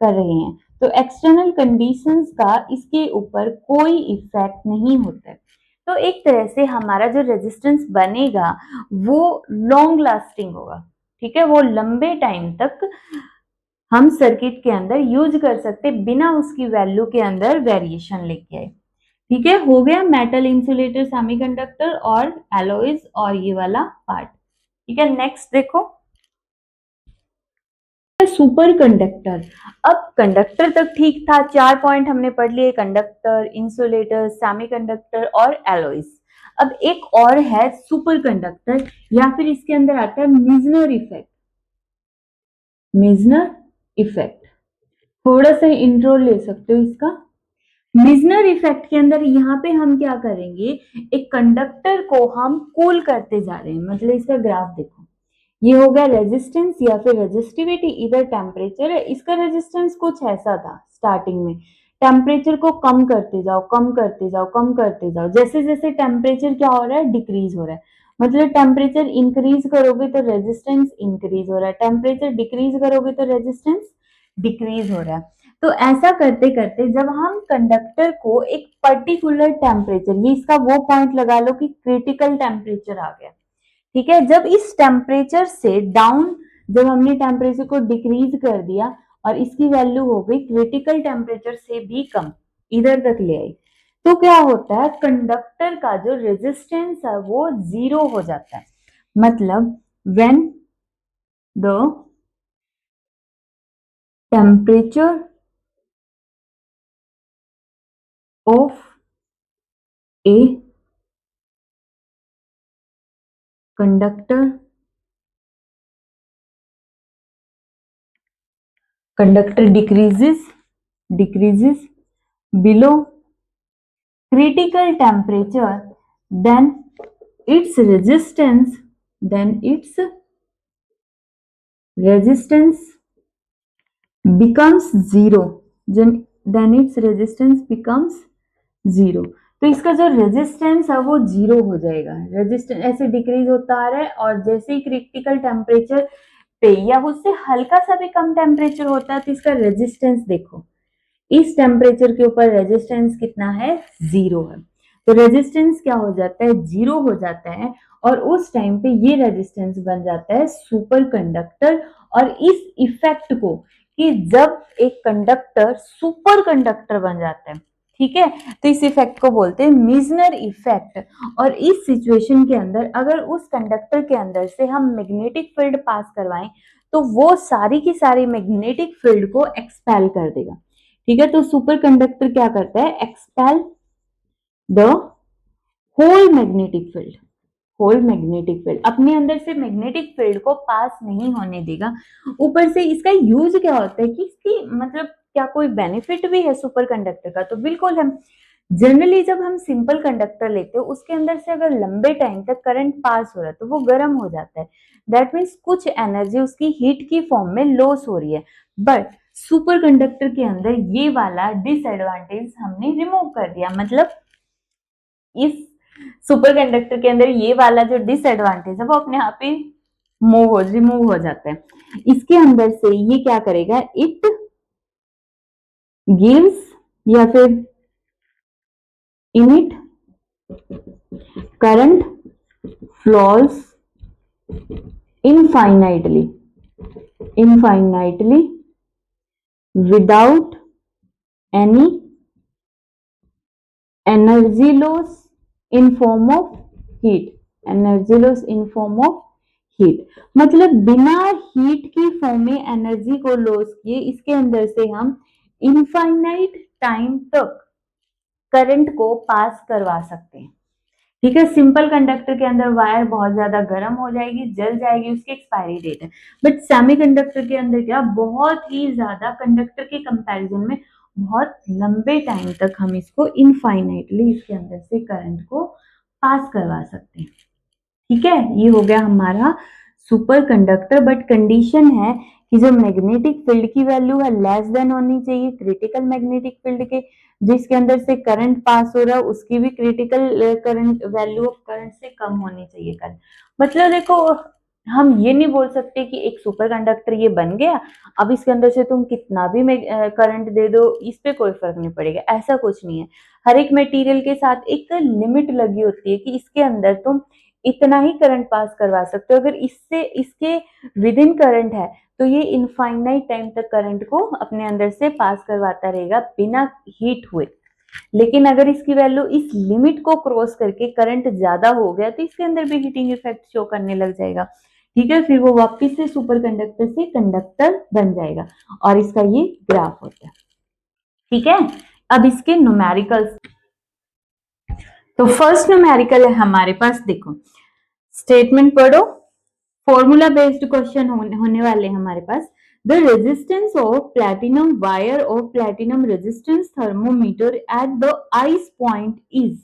रहे हैं। तो एक्सटर्नल कंडीशंस का इसके ऊपर कोई इफेक्ट नहीं होता है। तो एक तरह से हमारा जो रेजिस्टेंस बनेगा वो लॉन्ग लास्टिंग होगा। ठीक है, वो लंबे टाइम तक हम सर्किट के अंदर यूज कर सकते बिना उसकी वैल्यू के अंदर वेरिएशन लेके आए। ठीक है, हो गया मेटल, इंसुलेटर, सेमीकंडक्टर और एलॉयज और ये वाला पार्ट। ठीक है, नेक्स्ट देखो सुपर कंडक्टर। अब कंडक्टर तक ठीक था, 4 पॉइंट हमने पढ़ लिए, कंडक्टर, इंसुलेटर, सेमीकंडक्टर और एलॉयज। अब एक और है सुपर कंडक्टर, या फिर इसके अंदर आता है मिजनर इफेक्ट। मिजनर इफेक्ट, थोड़ा सा इंट्रो ले सकते हो इसका। मिजनर इफेक्ट के अंदर यहाँ पे हम क्या करेंगे, एक कंडक्टर को हम कूल करते जा रहे हैं, मतलब इसका ग्राफ देखो, ये हो गया रेजिस्टेंस या फिर रेजिस्टिविटी, इधर टेम्परेचर है। इसका रेजिस्टेंस कुछ ऐसा था स्टार्टिंग में, टेम्परेचर को कम करते जाओ, कम करते जाओ, कम करते जाओ, जैसे जैसे टेम्परेचर क्या हो रहा है? डिक्रीज हो रहा है, मतलब टेम्परेचर इंक्रीज करोगे तो रेजिस्टेंस इंक्रीज हो रहा है, टेम्परेचर डिक्रीज करोगे तो रेजिस्टेंस डिक्रीज हो रहा है। तो ऐसा करते करते जब हम कंडक्टर को एक पर्टिकुलर टेम्परेचर, ये इसका वो पॉइंट लगा लो कि क्रिटिकल टेम्परेचर आ गया। ठीक है, जब इस टेम्परेचर से डाउन, जब हमने टेम्परेचर को डिक्रीज कर दिया और इसकी वैल्यू हो गई क्रिटिकल टेम्परेचर से भी कम, इधर तक ले आई, तो क्या होता है? कंडक्टर का जो रेजिस्टेंस है वो 0 हो जाता है। मतलब when the temperature of a conductor decreases below critical temperature, then its resistance becomes zero. then its resistance becomes zero. तो इसका जो रेजिस्टेंस है वो जीरो हो जाएगा। रेजिस्टेंस ऐसे डिक्रीज होता आ रहा है और जैसे ही क्रिटिकल टेम्परेचर पे या उससे हल्का सा भी कम टेम्परेचर होता है तो इसका रेजिस्टेंस देखो, इस टेम्परेचर के ऊपर रेजिस्टेंस कितना है, जीरो है। तो रेजिस्टेंस क्या हो जाता है, जीरो हो जाता है और उस टाइम पे ये रेजिस्टेंस बन जाता है सुपर कंडक्टर। और इस इफेक्ट को, कि जब एक कंडक्टर सुपर कंडक्टर बन जाता है, ठीक है, तो इस इफेक्ट को बोलते हैं मीजनर इफेक्ट। और इस सिचुएशन के अंदर अगर उस कंडक्टर के अंदर से हम मैग्नेटिक फील्ड पास करवाएं तो वो सारी की सारी मैग्नेटिक फील्ड को एक्सपेल कर देगा। ठीक है, तो सुपर कंडक्टर क्या करता है, expel the whole magnetic field. Whole magnetic field अपने अंदर से मैग्नेटिक फील्ड को पास नहीं होने देगा। ऊपर से इसका यूज क्या होता है कि इसकी मतलब क्या कोई बेनिफिट भी है सुपर कंडक्टर का, तो बिल्कुल है। जनरली जब हम सिंपल कंडक्टर लेते हैं उसके अंदर से अगर लंबे टाइम तक करंट पास हो रहा है तो वो गर्म हो जाता है। दैट मीन्स कुछ एनर्जी उसकी हीट की फॉर्म में लॉस हो रही है। बट सुपर कंडक्टर के अंदर ये वाला डिसएडवांटेज हमने रिमूव कर दिया। मतलब इस सुपर कंडक्टर के अंदर ये वाला जो डिसएडवांटेज है वो अपने आप ही रिमूव हो जाता है। इसके अंदर से ये क्या करेगा, इट गिव्स या फिर in it current flows infinitely without any energy loss in form of heat। मतलब बिना हीट की फॉर्म में एनर्जी को लॉस किए इसके अंदर से हम इनफाइनाइट टाइम तक करंट को पास करवा सकते हैं। ठीक है, सिंपल कंडक्टर के अंदर वायर बहुत ज्यादा गर्म हो जाएगी, जल जाएगी, उसकी एक्सपायरी डेट है। बट सेमी कंडक्टर के अंदर क्या, बहुत ही ज्यादा कंडक्टर के कंपैरिजन में बहुत लंबे टाइम तक हम इसको इनफाइनाइटली इसके अंदर से करंट को पास करवा सकते हैं। ठीक है, ये हो गया हमारा सुपर कंडक्टर। बट कंडीशन है कि जो मैग्नेटिक फील्ड की वैल्यू है लेस देन होनी चाहिए क्रिटिकल मैग्नेटिक फील्ड के, जिसके अंदर से करंट पास हो रहा है उसकी भी critical current value of current से कम होनी चाहिए करंट। मतलब देखो, हम ये नहीं बोल सकते कि एक सुपर कंडक्टर ये बन गया, अब इसके अंदर से तुम कितना भी करंट दे दो इस पे कोई फर्क नहीं पड़ेगा, ऐसा कुछ नहीं है। हर एक मटेरियल के साथ एक लिमिट लगी होती है कि इसके अंदर तुम इतना ही करंट पास करवा सकते हो। अगर इससे इसके विद इन करंट है तो ये इनफाइनाइट टाइम तक करंट को अपने अंदर से पास करवाता रहेगा बिना हीट हुए। लेकिन अगर इसकी वैल्यू इस लिमिट को क्रॉस करके करंट ज्यादा हो गया तो इसके अंदर भी हीटिंग इफेक्ट शो करने लग जाएगा। ठीक है, फिर वो वापस से सुपर कंडक्टर से कंडक्टर बन जाएगा और इसका ये ग्राफ होता है। ठीक है, अब इसके न्यूमेरिकल्स। तो फर्स्ट न्यूमेरिकल है हमारे पास, देखो स्टेटमेंट पढ़ो, फॉर्मूला बेस्ड क्वेश्चन होने वाले हमारे पास। The resistance of platinum wire of platinum resistance thermometer at the ice point is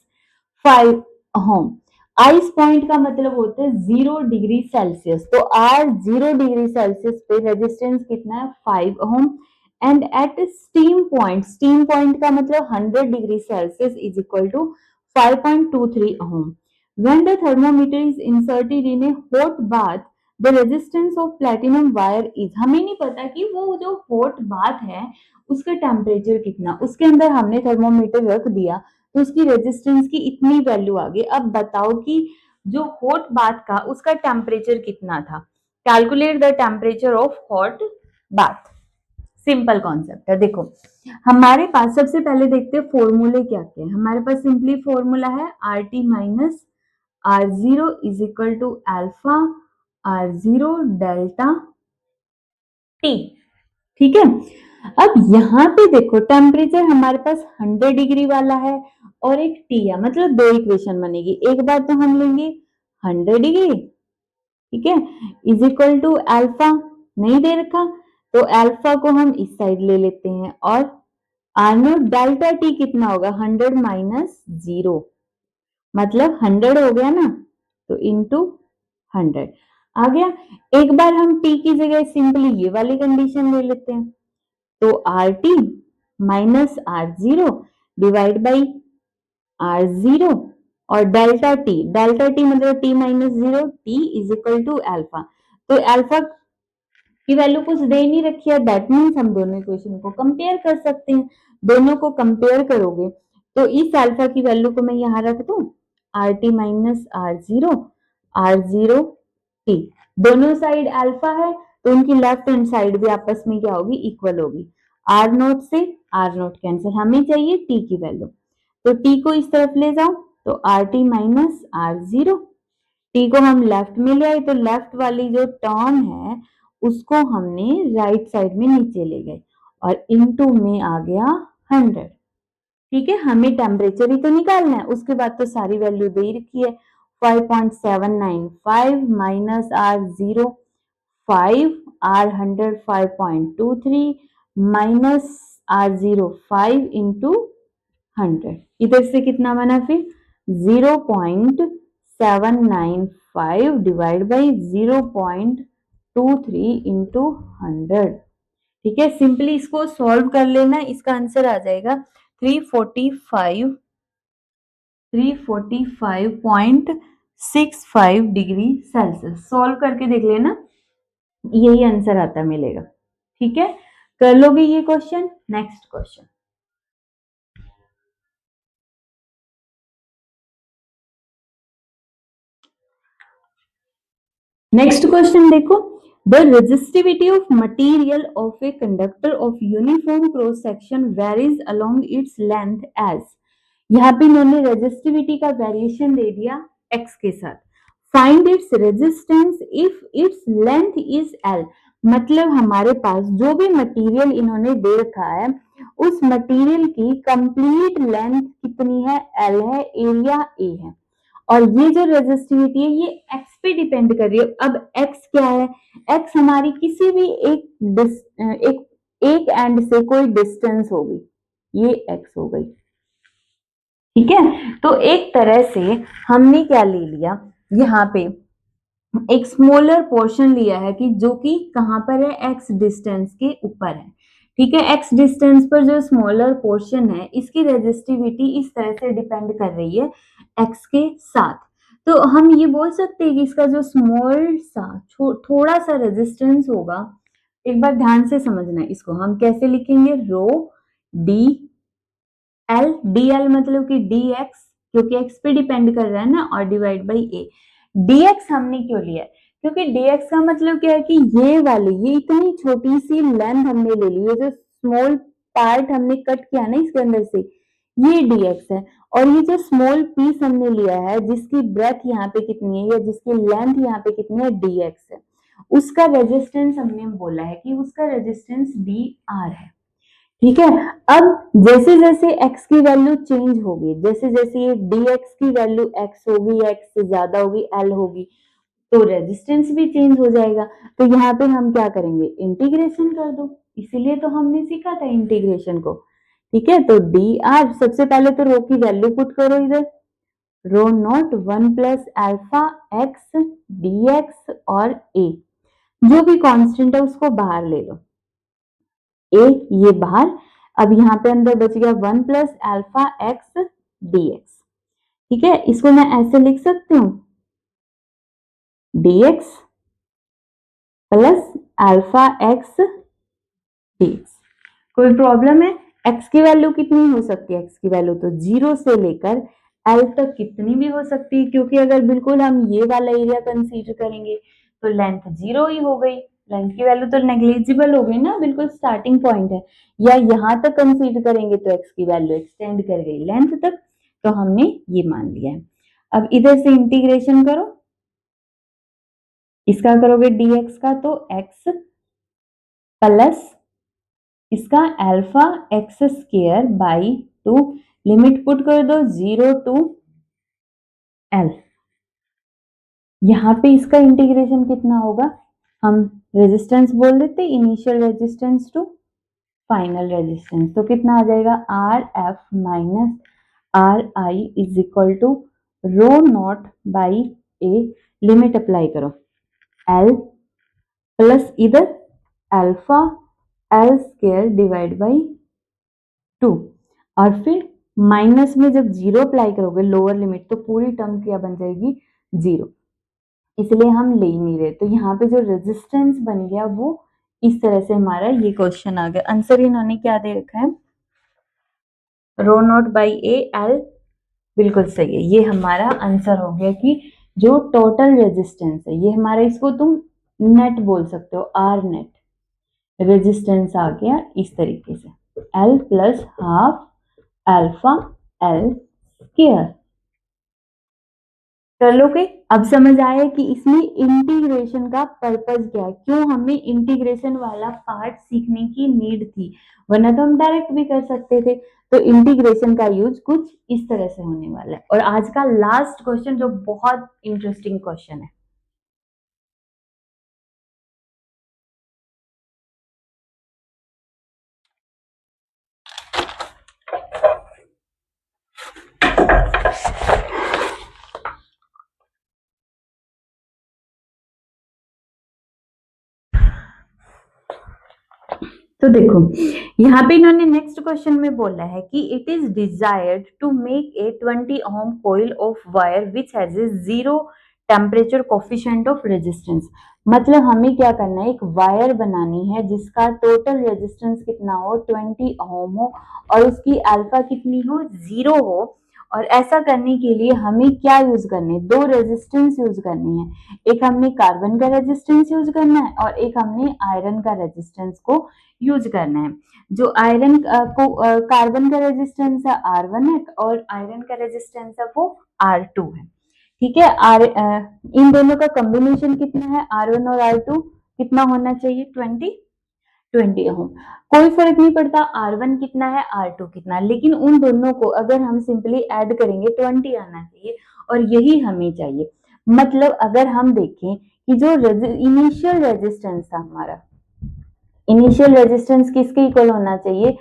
5 ohm. Ice point का मतलब होता है 0 डिग्री सेल्सियस। तो आज 0 डिग्री सेल्सियस पे रेजिस्टेंस कितना है, 5 ohm. And at steam point का मतलब 100 degree Celsius is equal to 5.23 ohm. When the thermometer is inserted in a hot bath, the resistance of platinum wire is, हमें नहीं पता कि वो जो hot bath है उसका टेम्परेचर कितना, उसके अंदर हमने थर्मोमीटर रख दिया तो उसकी रेजिस्टेंस की इतनी वैल्यू आ गई। अब बताओ कि जो हॉट बाथ का उसका टेम्परेचर कितना था। Calculate the temperature of hot bath. Simple concept है। देखो हमारे पास सबसे पहले देखते हैं फॉर्मूले क्या क्या है। हमारे पास सिंपली फॉर्मूला है are T minus R0 is equal to alpha R0 delta T। ठीक है। अब यहाँ पे देखो टेम्परेचर हमारे पास 100 डिग्री वाला है और एक टी है, मतलब दो इक्वेशन बनेगी। एक बार तो हम लेंगे 100 डिग्री, ठीक है, इज इक्वल टू अल्फा, नहीं दे रखा तो अल्फा को हम इस साइड ले लेते हैं, और आर नोट डेल्टा टी कितना होगा 100 माइनस 0, मतलब 100 हो गया ना, तो इंटू 100 आ गया। एक बार हम टी की जगह सिंपली ये वाली कंडीशन ले लेते हैं, तो R T minus R zero divide by R zero, और डेल्टा टी मतलब T minus 0, T is equal to alpha. तो अल्फा की वैल्यू कुछ दे नहीं रखी है, दैट मीन्स हम दोनों इक्वेशन को कंपेयर कर सकते हैं। दोनों को कंपेयर करोगे तो इस अल्फा की वैल्यू को मैं यहाँ रख दूं, R T minus R zero T, दोनों साइड अल्फा है तो उनकी लेफ्ट हैंड साइड भी आपस में क्या होगी, इक्वल होगी। आर नोट से आर नोट कैंसिल, हमें चाहिए टी की वैल्यू, तो टी को इस तरफ ले जाओ, तो R T minus R zero, T को हम लेफ्ट में ले आए तो लेफ्ट वाली जो टर्म है उसको हमने राइट साइड में नीचे ले गए, और इनटू में आ गया 100। ठीक है, हमें टेम्परेचर ही तो निकालना है, उसके बाद तो सारी वैल्यू दे ही रखी है। 5.795 minus R zero 5, R 100 5.23 minus R zero 5 into 100, इधर से कितना बना फिर 0.795 डिवाइड बाई 0.23 इंटू 100। ठीक है, सिंपली इसको सॉल्व कर लेना, इसका आंसर आ जाएगा 345.65 डिग्री सेल्सियस। सॉल्व करके देख लेना, यही आंसर आता मिलेगा। ठीक है, कर लोगे ये question. Next question, next question देखो, the resistivity of material of a conductor of uniform cross section varies along its length as. यहाँ पे इन्होंने रेजिस्टिविटी का वेरिएशन दे दिया x के साथ। Find its resistance if its length is l, मतलब हमारे पास जो भी मटेरियल इन्होंने दे रखा है उस मटेरियल की कंप्लीट लेंथ कितनी है, l है, एरिया a है, और ये जो रेजिस्टिविटी है ये x पे डिपेंड कर रही है। अब x क्या है, x हमारी किसी भी एक एंड से कोई डिस्टेंस होगी, ये x हो गई। ठीक है, तो एक तरह से हमने क्या ले लिया, यहाँ पे एक स्मॉलर पोर्शन लिया है कि जो कि कहां पर है, x डिस्टेंस के ऊपर है। ठीक है, x डिस्टेंस पर जो स्मॉलर पोर्शन है इसकी रेजिस्टिविटी इस तरह से डिपेंड कर रही है x के साथ। तो हम ये बोल सकते हैं कि इसका जो स्मॉल सा थोड़ा सा रेजिस्टेंस होगा, एक बार ध्यान से समझना, इसको हम कैसे लिखेंगे, rho D L, D L मतलब कि डी एक्स, क्योंकि एक्स पे डिपेंड कर रहा है ना, और divide by A. D x हमने क्यों लिया है, क्योंकि डी एक्स का मतलब क्या है कि ये वाली, ये इतनी छोटी सी लेंथ हमने ले ली है, जो स्मॉल पार्ट हमने कट किया ना इसके अंदर से, ये डी एक्स है। और ये जो स्मॉल पीस हमने लिया है जिसकी ब्रेथ यहाँ पे कितनी है या जिसकी लेंथ यहाँ पे कितनी है, डी एक्स है, उसका रेजिस्टेंस हमने बोला है कि उसका रेजिस्टेंस डी आर है। ठीक है, अब जैसे जैसे x की वैल्यू चेंज होगी, जैसे जैसे ये dx की वैल्यू x होगी, x से ज्यादा होगी, l होगी, तो रेजिस्टेंस भी चेंज हो जाएगा। तो यहाँ पे हम क्या करेंगे, इंटीग्रेशन कर दो, इसीलिए तो हमने सीखा था इंटीग्रेशन को। ठीक है, तो डी आर, सबसे पहले तो रो की वैल्यू पुट करो इधर, rho naught 1 plus alpha X D X, और a जो भी कांस्टेंट है उसको बाहर ले लो, ए ये बाहर। अब यहाँ पे अंदर बच गया 1 plus alpha X D x. ठीक है, इसको मैं ऐसे लिख सकती हूँ, D x plus alpha X D x. कोई प्रॉब्लम है, एक्स की वैल्यू कितनी हो सकती है, एक्स की वैल्यू तो 0 से लेकर एल तक कितनी भी हो सकती है, क्योंकि अगर बिल्कुल हम ये वाला एरिया कंसीडर करेंगे तो लेंथ 0 ही हो गई, लेंथ की वैल्यू तो नेग्लिजिबल हो गई ना, बिल्कुल स्टार्टिंग पॉइंट है। या यहां तक कंसीडर करेंगे तो एक्स की वैल्यू एक्सटेंड कर गई लेंथ तक, तो हमने ये मान लिया है। अब इधर से इंटीग्रेशन करो, इसका करोगे dx का, तो x प्लस इसका alpha x square by 2, limit put कर दो 0 टू एल। यहाँ पे इसका इंटीग्रेशन कितना होगा, हम रेजिस्टेंस बोल देते initial resistance to final resistance, तो कितना आ जाएगा R F minus R I is equal to rho naught by A, limit apply करो एल प्लस इधर alpha L square divide by 2, और फिर माइनस में जब जीरो अप्लाई करोगे लोअर लिमिट तो पूरी टर्म क्या बन जाएगी, जीरो, इसलिए हम ले ही नहीं रहे। तो यहाँ पे जो रेजिस्टेंस बन गया वो इस तरह से हमारा ये क्वेश्चन आ गया। आंसर इन्होंने क्या दे रखा है, रो नॉट बाई ए एल, बिल्कुल सही है। ये हमारा आंसर हो गया कि जो टोटल रेजिस्टेंस है ये हमारा, इसको तुम नेट बोल सकते हो, आर नेट रेजिस्टेंस आ गया इस तरीके से, L plus half alpha L square. कर लोगे। अब समझ आया कि इसमें इंटीग्रेशन का पर्पज क्या है, क्यों हमें इंटीग्रेशन वाला पार्ट सीखने की नीड थी, वरना तो हम डायरेक्ट भी कर सकते थे। तो इंटीग्रेशन का यूज कुछ इस तरह से होने वाला है। और आज का लास्ट क्वेश्चन जो बहुत इंटरेस्टिंग क्वेश्चन है, तो देखो यहाँ पे इन्होंने नेक्स्ट क्वेश्चन में बोला है कि it is desired to make a 20 ohm coil of wire which has a 0 temperature coefficient of resistance. मतलब हमें क्या करना है, एक वायर बनानी है जिसका टोटल रेजिस्टेंस कितना हो, 20 ओम हो, और उसकी अल्फा कितनी हो, 0 हो। और ऐसा करने के लिए हमें क्या यूज करने, दो रेजिस्टेंस यूज करनी है, एक हमने कार्बन का रेजिस्टेंस यूज करना है और एक हमने आयरन का रेजिस्टेंस को यूज करना है। जो आयरन को कार्बन का रेजिस्टेंस है R1 है और आयरन का रेजिस्टेंस है वो R2 है। ठीक है, इन दोनों का कॉम्बिनेशन कितना है, R1 और R2 कितना होना चाहिए, 20 ओम। कोई फर्क नहीं पड़ता R1 कितना है R2 कितना, लेकिन उन दोनों को अगर हम सिंपली ऐड करेंगे 20 आना चाहिए, और यही हमें चाहिए। मतलब अगर हम देखें कि जो इनिशियल रेजिस्टेंस था हमारा, इनिशियल रेजिस्टेंस किसके इक्वल होना चाहिए,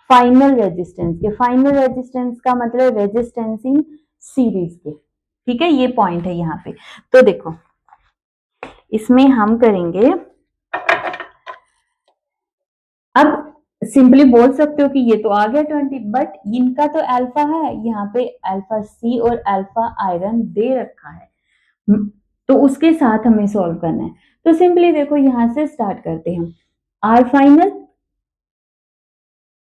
फाइनल रेजिस्टेंस के। फाइनल रेजिस्टेंस का मतलब रेजिस्टेंस इन सीरीज के। ठीक है, ये पॉइंट है यहाँ पे। तो देखो इसमें हम करेंगे, अब सिंपली बोल सकते हो कि ये तो आ गया 20, बट इनका तो अल्फा है, यहाँ पे अल्फा सी और अल्फा आयरन दे रखा है, तो उसके साथ हमें सॉल्व करना है। तो सिंपली देखो यहां से स्टार्ट करते हैं हम, आर फाइनल,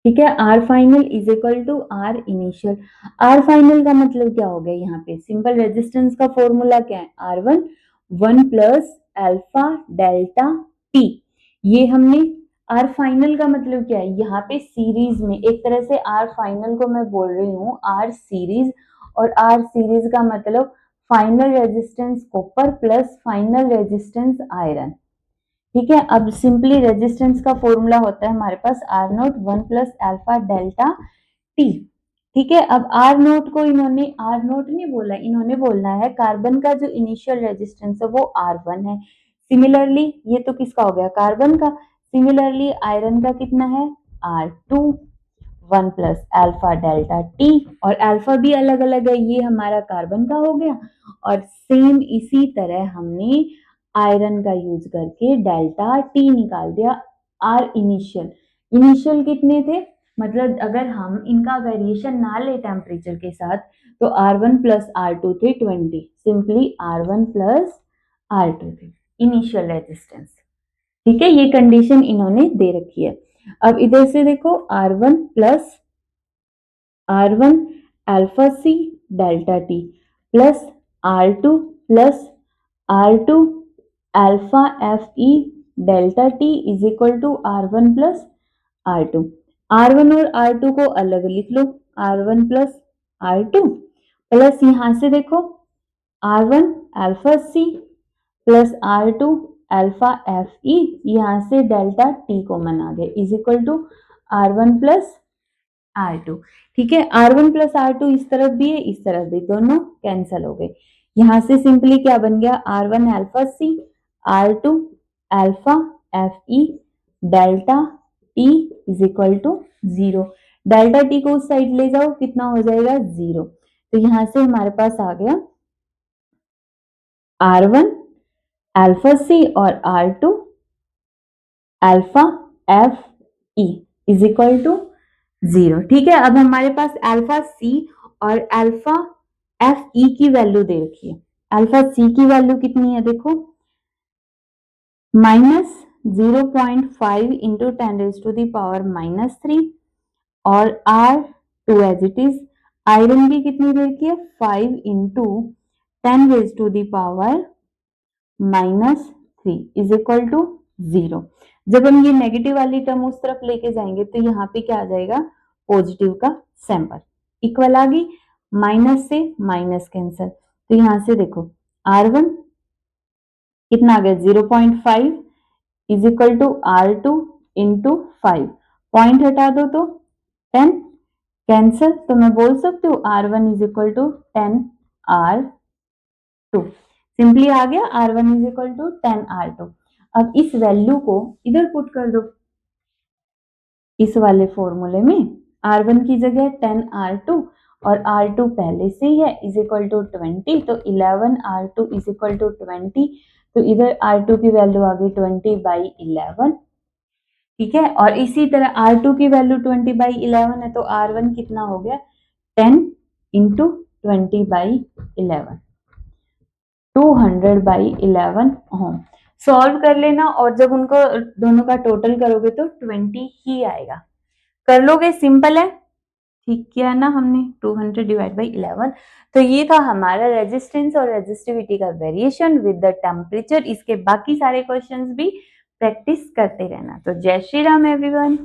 ठीक है, R final is equal to R initial. R final का मतलब क्या हो गया, यहाँ पे सिंपल रेजिस्टेंस का फॉर्मूला क्या है, R1 1 plus alpha delta T. ये हमने, आर फाइनल का मतलब क्या है, यहाँ पे सीरीज में, एक तरह से आर फाइनल को मैं बोल रही हूँ आर सीरीज, और आर सीरीज का मतलब final resistance copper plus final resistance iron. ठीक है, अब सिंपली रेजिस्टेंस का फॉर्मूला होता है हमारे पास R naught 1 plus alpha delta T. ठीक है, अब आर नोट को इन्होंने आर नोट नहीं बोला, इन्होंने बोलना है कार्बन का जो इनिशियल रेजिस्टेंस है वो R1 है। सिमिलरली ये तो किसका हो गया, कार्बन का। सिमिलरली आयरन का कितना है, R2 1 plus alpha delta T, और अल्फा भी अलग अलग है, ये हमारा कार्बन का हो गया। और सेम इसी तरह हमने आयरन का यूज करके डेल्टा टी निकाल दिया। आर इनिशियल, इनिशियल कितने थे, मतलब अगर हम इनका वेरिएशन ना ले टेम्परेचर के साथ, तो R1 प्लस R2 थे 20, सिंपली R1 प्लस R2 थे इनिशियल रेजिस्टेंस। ठीक है, ये कंडीशन इन्होंने दे रखी है। अब इधर से देखो R1 plus R1 alpha C delta T plus R2 plus R2 alpha F E delta T is equal to R1 plus R2। R1 और R2 को अलग लिख लो, R1 प्लस R2 प्लस यहां से देखो R1 alpha C plus R2 alpha F E, यहां से delta T common आ गया, is equal to R1 plus R2। ठीक है, R1 प्लस R2 इस तरफ भी है, इस तरफ भी, दोनों कैंसल हो गए। यहां से सिंपली क्या बन गया, R1 alpha C, R2 alpha FE, delta T is equal to 0। Delta T को उस साइड ले जाओ, कितना हो जाएगा 0। तो यहां से हमारे पास आ गया R1 अल्फा C और R2 alpha FE is equal to 0। ठीक है, अब हमारे पास अल्फा C और अल्फा FE की वैल्यू दे रखी है। अल्फा C की वैल्यू कितनी है, देखो -0.5 इंटू 10⁻³ और R2 as it is. Iron की कितनी दे रखी है, 5 इंटू 10⁻³ इज इक्वल टू 0। जब हम ये नेगेटिव वाली टर्म उस तरफ लेके जाएंगे तो यहाँ पे क्या आ जाएगा, पॉजिटिव का सैंपल। इक्वल आ गई, माइनस से माइनस कैंसल। तो यहां से देखो R1 कितना आ गया 0.5 is equal to R2 into 5। Point हटा दो तो 10 कैंसल। तो मैं बोल सकती हूँ R1 is equal to 10R2। Simply आ गया R1 is equal to 10R2। अब इस वैल्यू को इधर पुट कर दो, इस वाले फॉर्मूले में R1 की जगह 10R2 और R2 पहले से ही है इज इक्वल टू 20, तो 11R2 इज इक्वल टू 20। तो इधर R2 की वैल्यू आ गई 20/11। ठीक है, और इसी तरह R2 की वैल्यू 20/11 है, तो R1 कितना हो गया 10 इंटू 20/11, 200/11 ओम। सॉल्व कर लेना और जब उनको दोनों का टोटल करोगे तो 20 ही आएगा। कर लोगे, सिंपल है। ठीक किया ना हमने, 200/11। तो ये था हमारा रेजिस्टेंस और रेजिस्टिविटी का वेरिएशन विद द टेम्परेचर। इसके बाकी सारे क्वेश्चंस भी प्रैक्टिस करते रहना। तो जय श्री राम एवरीवन।